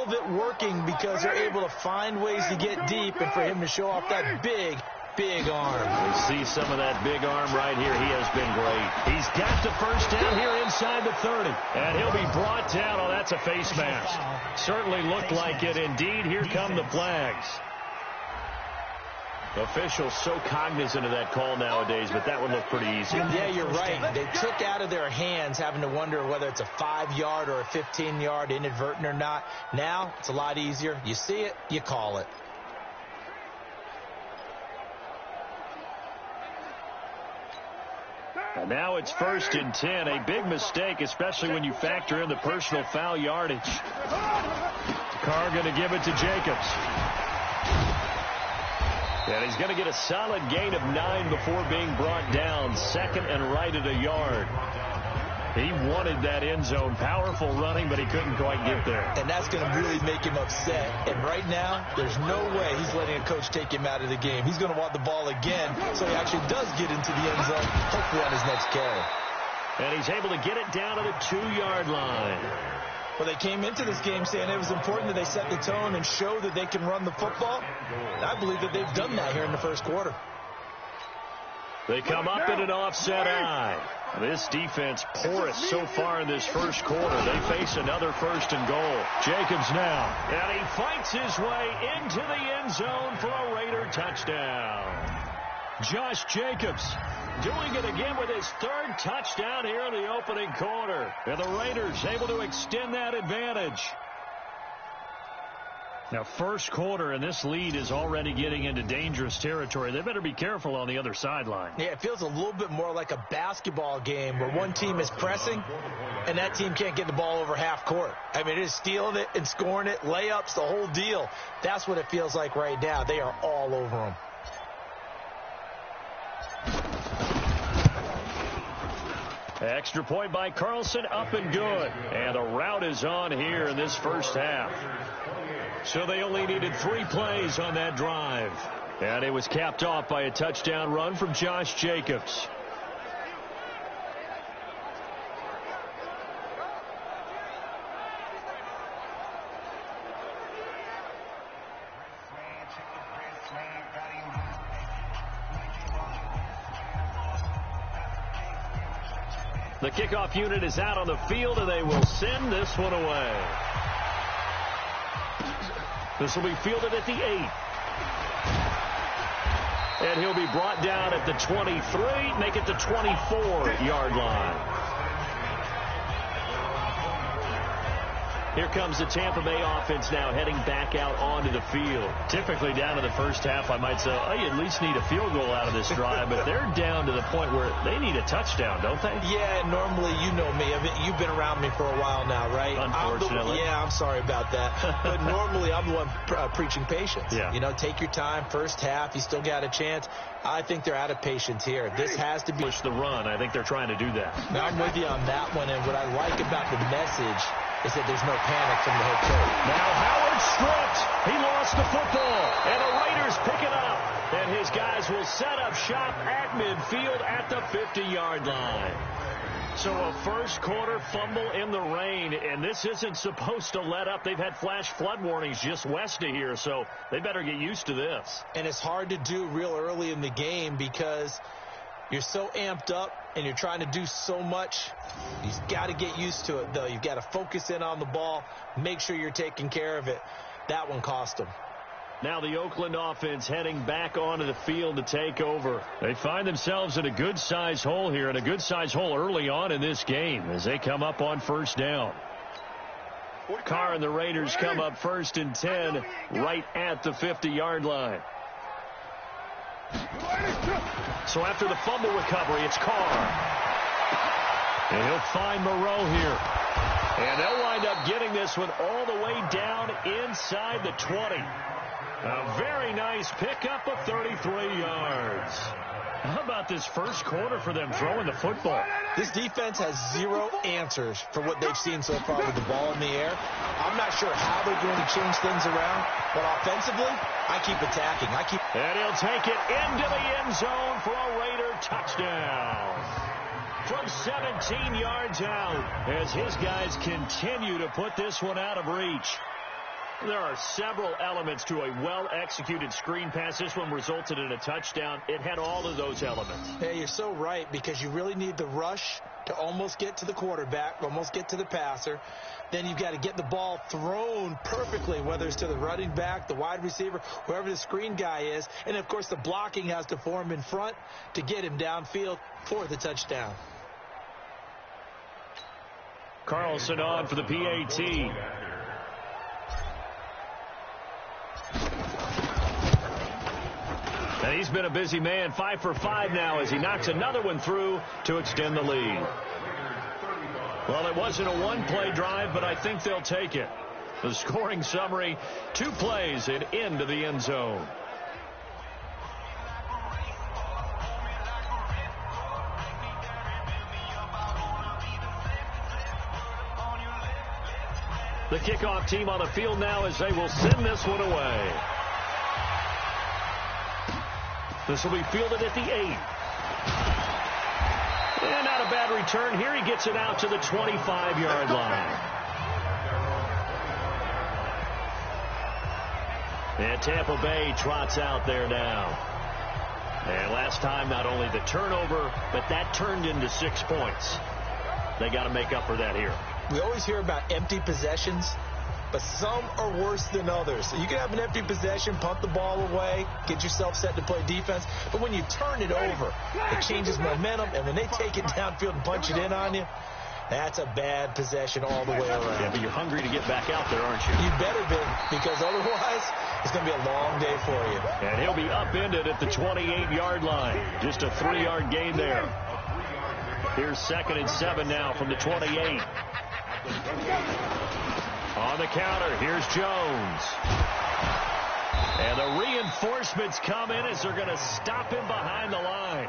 all of it working because they're able to find ways to get deep and for him to show off that big arm. We see some of that big arm right here. He has been great. He's got the first down here inside the 30. And he'll be brought down. Oh, that's a face mask. Certainly looked like it. Indeed, here come the flags. Officials so cognizant of that call nowadays, but that would look pretty easy. Yeah, you're right. They took out of their hands having to wonder whether it's a 5-yard or a 15-yard inadvertent or not. Now, it's a lot easier. You see it, you call it. And now it's 1st and 10. A big mistake, especially when you factor in the personal foul yardage. Carr going to give it to Jacobs. And he's going to get a solid gain of 9 before being brought down. 2nd and right at a yard. He wanted that end zone. Powerful running, but he couldn't quite get there. And that's going to really make him upset. And right now, there's no way he's letting a coach take him out of the game. He's going to want the ball again, so he actually does get into the end zone, hopefully on his next carry. And he's able to get it down to the 2-yard line. Well, they came into this game saying it was important that they set the tone and show that they can run the football. And I believe that they've done that here in the first quarter. They come up in an offset eye. This defense porous so far in this first quarter. They face another 1st and goal. Jacobs now. And he fights his way into the end zone for a Raider touchdown. Josh Jacobs doing it again with his 3rd touchdown here in the opening quarter. And the Raiders able to extend that advantage. Now, first quarter, and this lead is already getting into dangerous territory. They better be careful on the other sideline. Yeah, it feels a little bit more like a basketball game where one team is pressing and that team can't get the ball over half court. I mean, it is stealing it and scoring it, layups, the whole deal. That's what it feels like right now. They are all over them. Extra point by Carlson, up and good. And a rout is on here in this first half. So they only needed 3 plays on that drive. And it was capped off by a touchdown run from Josh Jacobs. The kickoff unit is out on the field, and they will send this one away. This will be fielded at the 8. And he'll be brought down at the 23, make it the 24-yard line. Here comes the Tampa Bay offense now heading back out onto the field. Typically down to the first half, I might say, oh, you at least need a field goal out of this drive, but they're down to the point where they need a touchdown, don't they? Yeah, normally, you know me. You've been around me for a while now, right? Unfortunately. I'm sorry about that. But normally, I'm the one preaching patience. Yeah. You know, take your time. First half, you still got a chance. I think they're out of patience here. This has to be push the run. I think they're trying to do that. Now, I'm with you on that one, and what I like about the message is that there's no panic from the head coach. Now Howard stripped. He lost the football, and the Raiders pick it up. And his guys will set up shop at midfield at the 50-yard line. So a first quarter fumble in the rain, and this isn't supposed to let up. They've had flash flood warnings just west of here, so they better get used to this. And it's hard to do real early in the game because you're so amped up and you're trying to do so much. You've got to get used to it, though. You've got to focus in on the ball, make sure you're taking care of it. That one cost them. Now the Oakland offense heading back onto the field to take over. They find themselves in a good-sized hole here, and a good-sized hole early on in this game as they come up on first down. Carr and the Raiders come up 1st and 10 right at the 50-yard line. So after the fumble recovery, it's Carr. And he'll find Moreau here. And they'll wind up getting this one all the way down inside the 20. A very nice pickup of 33 yards. How about this first quarter for them throwing the football? This defense has zero answers for what they've seen so far with the ball in the air. I'm not sure how they're going to change things around, but offensively, I keep attacking. And he'll take it into the end zone for a Raider touchdown. From 17 yards out as his guys continue to put this one out of reach. There are several elements to a well-executed screen pass. This one resulted in a touchdown. It had all of those elements. Yeah, you're so right, because you really need the rush to almost get to the quarterback, almost get to the passer. Then you've got to get the ball thrown perfectly, whether it's to the running back, the wide receiver, whoever the screen guy is. And, of course, the blocking has to form in front to get him downfield for the touchdown. Carlson on for the PAT. And he's been a busy man, 5 for 5 now as he knocks another one through to extend the lead. Well, it wasn't a one-play drive, but I think they'll take it. The scoring summary, 2 plays and into the end zone. The kickoff team on the field now as they will send this one away. This will be fielded at the 8. And not a bad return here. He gets it out to the 25-yard line. And Tampa Bay trots out there now. And last time, not only the turnover, but that turned into 6 points. They got to make up for that here. We always hear about empty possessions, but some are worse than others. So you can have an empty possession, punt the ball away, get yourself set to play defense. But when you turn it over, it changes momentum. And when they take it downfield and punch it in on you, that's a bad possession all the way around. Yeah, but you're hungry to get back out there, aren't you? You better be, because otherwise it's going to be a long day for you. And he'll be upended at the 28-yard line. Just a 3-yard gain there. Here's 2nd and 7 now from the 28. On the counter, here's Jones. And the reinforcements come in as they're going to stop him behind the line.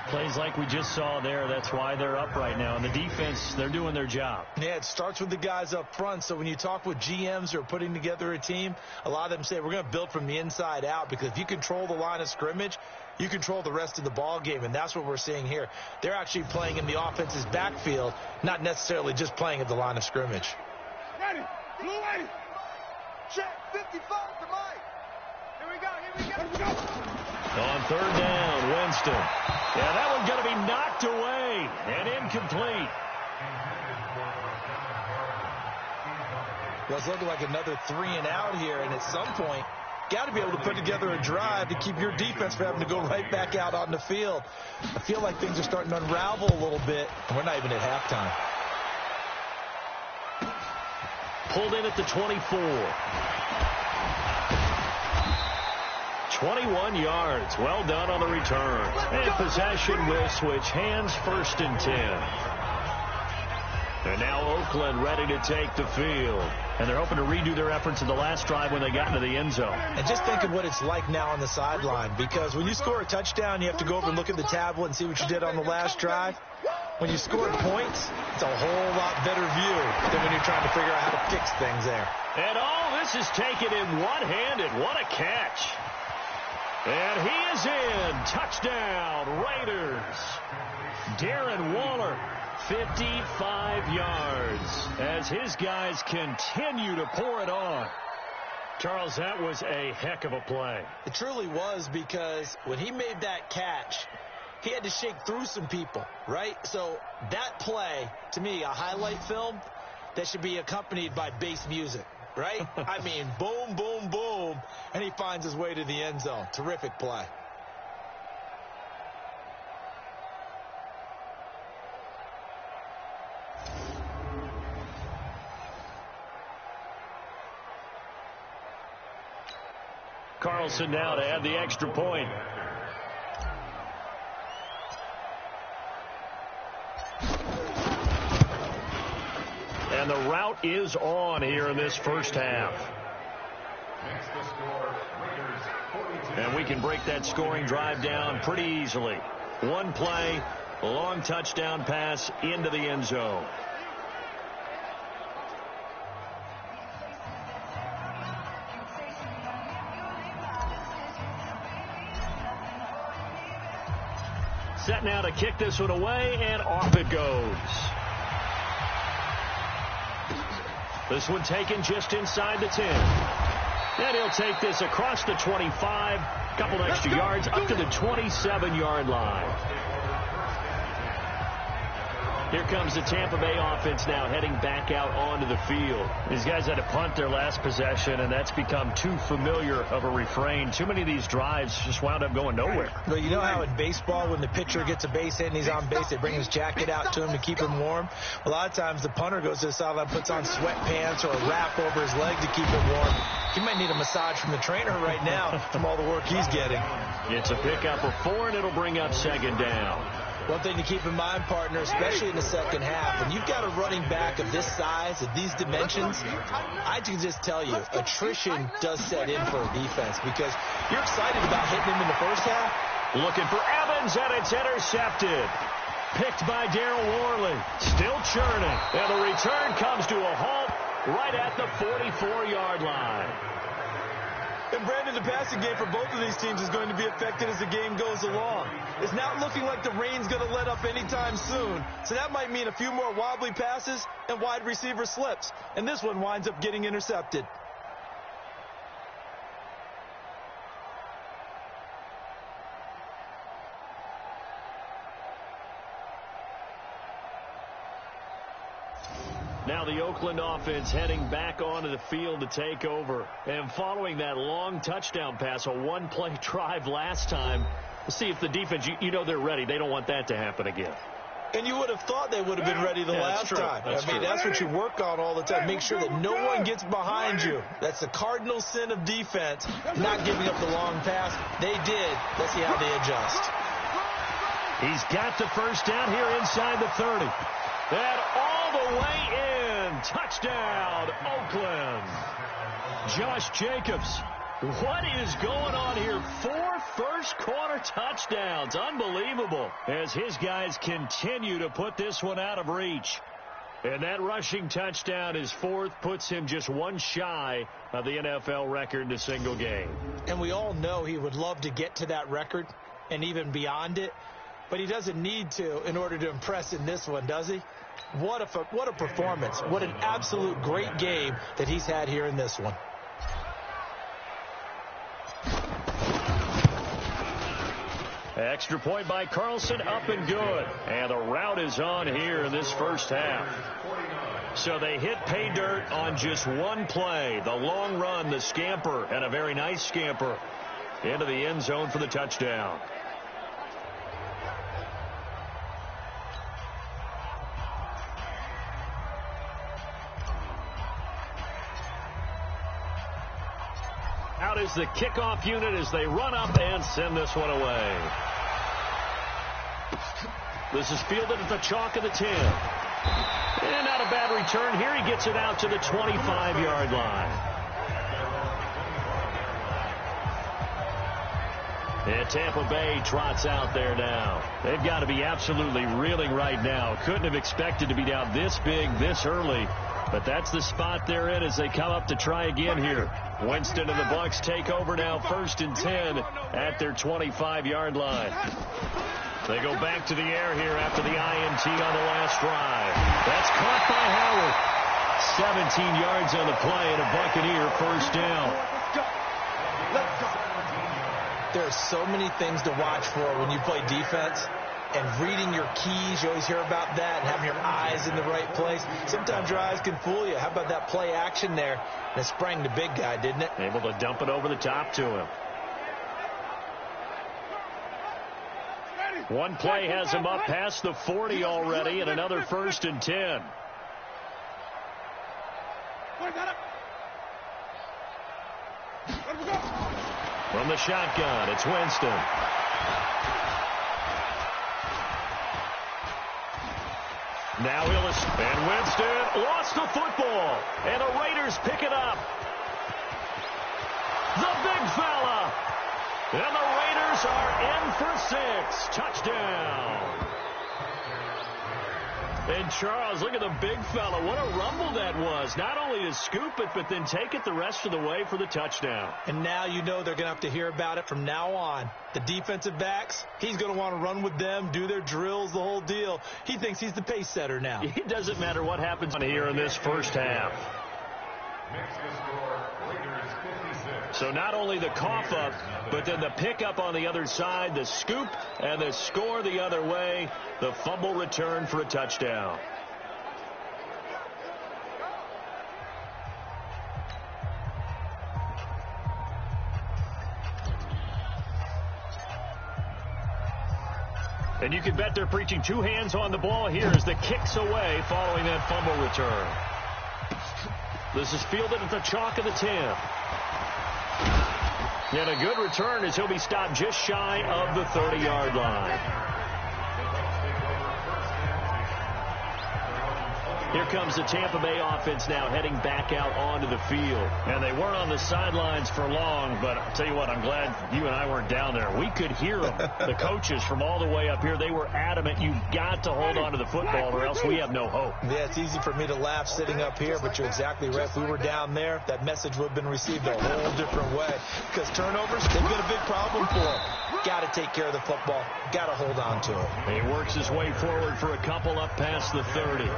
Plays like we just saw there, that's why they're up right now. And the defense, they're doing their job. Yeah, it starts with the guys up front. So when you talk with GMs who are putting together a team, a lot of them say we're going to build from the inside out, because if you control the line of scrimmage, you control the rest of the ball game, and that's what we're seeing here. They're actually playing in the offense's backfield, not necessarily just playing at the line of scrimmage. Ready, blue ready. Check, 55 to Mike. Here we go. On 3rd down, Winston. Yeah, that one's going to be knocked away and incomplete. Well, it's looking like another 3 and out here, and at some point, got to be able to put together a drive to keep your defense from having to go right back out on the field. I feel like things are starting to unravel a little bit, and we're not even at halftime. Pulled in at the 24. 21 yards. Well done on the return. And possession will switch hands, 1st and 10. And now Oakland ready to take the field. And they're hoping to redo their efforts in the last drive when they got into the end zone. And just think of what it's like now on the sideline, because when you score a touchdown, you have to go over and look at the tablet and see what you did on the last drive. When you score points, it's a whole lot better view than when you're trying to figure out how to fix things there. And all this is taken in one-handed. What a catch. And he is in. Touchdown, Raiders. Darren Waller, 55 yards as his guys continue to pour it on. Charles, that was a heck of a play. It truly was, because when he made that catch, he had to shake through some people, right? So that play, to me, a highlight film that should be accompanied by bass music, right? I mean, boom, boom, boom, and he finds his way to the end zone. Terrific play. Carlson now to add the extra point. And the route is on here in this first half. And we can break that scoring drive down pretty easily. One play, long touchdown pass into the end zone. Set now to kick this one away, and off it goes. This one taken just inside the 10. And he'll take this across the 25, a couple extra yards up to the 27-yard line. Here comes the Tampa Bay offense now heading back out onto the field. These guys had to punt their last possession, and that's become too familiar of a refrain. Too many of these drives just wound up going nowhere. Well, you know how in baseball when the pitcher gets a base hit and he's on base, they bring his jacket out to him to keep him warm? A lot of times the punter goes to the sideline, puts on sweatpants or a wrap over his leg to keep him warm. He might need a massage from the trainer right now from all the work he's getting. It's a pickup of 4, and it'll bring up second down. One thing to keep in mind, partner, especially in the second half, when you've got a running back of this size, of these dimensions, I can just tell you, attrition does set in for a defense because you're excited about hitting him in the first half. Looking for Evans, and it's intercepted. Picked by Darryl Worley. Still churning. And the return comes to a halt right at the 44-yard line. And, Brandon, the passing game for both of these teams is going to be affected as the game goes along. It's not looking like the rain's going to let up anytime soon. So that might mean a few more wobbly passes and wide receiver slips. And this one winds up getting intercepted. Now the Oakland offense heading back onto the field to take over. And following that long touchdown pass, a one-play drive last time, we'll see if the defense, you know they're ready. They don't want that to happen again. And you would have thought they would have been ready the last time. That's what you work on all the time. Make sure that no one gets behind you. That's the cardinal sin of defense, not giving up the long pass. They did. Let's see how they adjust. He's got the first down here inside the 30. And all the way in. Touchdown, Oakland. Josh Jacobs. What is going on here? 4 first-quarter touchdowns. Unbelievable. As his guys continue to put this one out of reach. And that rushing touchdown, his 4th, puts him just one shy of the NFL record in a single game. And we all know he would love to get to that record and even beyond it. But he doesn't need to in order to impress in this one, does he? What a performance. What an absolute great game that he's had here in this one. Extra point by Carlson, up and good. And the route is on here in this first half. So they hit pay dirt on just one play. The long run, the scamper, and a very nice scamper into the end zone for the touchdown. Out is the kickoff unit as they run up and send this one away. This is fielded at the chalk of the 10. And not a bad return here. He gets it out to the 25-yard line. And Tampa Bay trots out there now. They've got to be absolutely reeling right now. Couldn't have expected to be down this big, this early. But that's the spot they're in as they come up to try again here. Winston and the Bucs take over now, 1st and 10 at their 25-yard line. They go back to the air here after the INT on the last drive. That's caught by Howard. 17 yards on the play and a Buccaneer first down. There are so many things to watch for when you play defense. And reading your keys, you always hear about that, and having your eyes in the right place. Sometimes your eyes can fool you. How about that play action there? And it sprang the big guy, didn't it? Able to dump it over the top to him. One play has him up past the 40 already, and another 1st and 10. From the shotgun, it's Winston. Now Willis and Winston lost the football, and the Raiders pick it up. The big fella, and the Raiders are in for 6. Touchdown. And Charles, look at the big fella. What a rumble that was. Not only to scoop it, but then take it the rest of the way for the touchdown. And now you know they're going to have to hear about it from now on. The defensive backs, he's going to want to run with them, do their drills, the whole deal. He thinks he's the pace setter now. It doesn't matter what happens here in this first half. So not only the cough up, but then the pickup on the other side, the scoop, and the score the other way. The fumble return for a touchdown. And you can bet they're preaching two hands on the ball here as the kick's away following that fumble return. This is fielded at the chalk of the 10. And a good return as he'll be stopped just shy of the 30-yard line. Here comes the Tampa Bay offense now heading back out onto the field. And they weren't on the sidelines for long, but I'll tell you what, I'm glad you and I weren't down there. We could hear them. The coaches from all the way up here, they were adamant, you've got to hold on to the football or else we have no hope. Yeah, it's easy for me to laugh sitting up here, but you're exactly right. If we were down there, that message would have been received a whole different way. Because turnovers, they've been a big problem for them. Got to take care of the football. Got to hold on to it. He works his way forward for a couple up past the 30.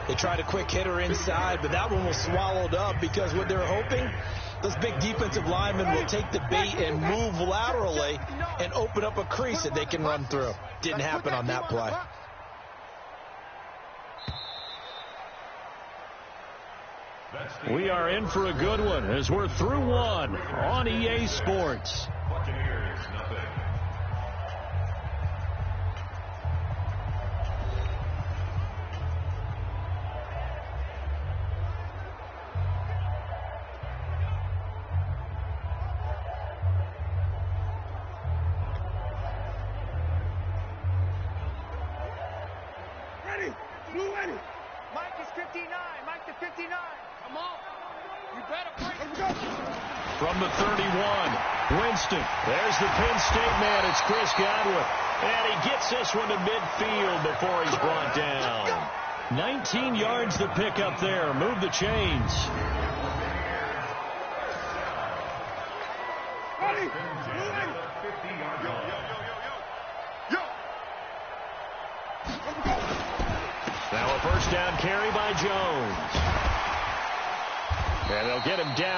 They tried a quick hitter inside, but that one was swallowed up because what they're hoping, those big defensive linemen will take the bait and move laterally and open up a crease that they can run through. Didn't happen on that play. We are in for a good one as we're through one on EA Sports. Mike is 59. Mike to 59. Come on. You better break. From the 31, Winston. There's the Penn State man. It's Chris Godwin. And he gets this one to midfield before he's brought down. 19 yards to pick up there. Move the chains. Ready. Now a first down carry by Jones. And they'll get him down.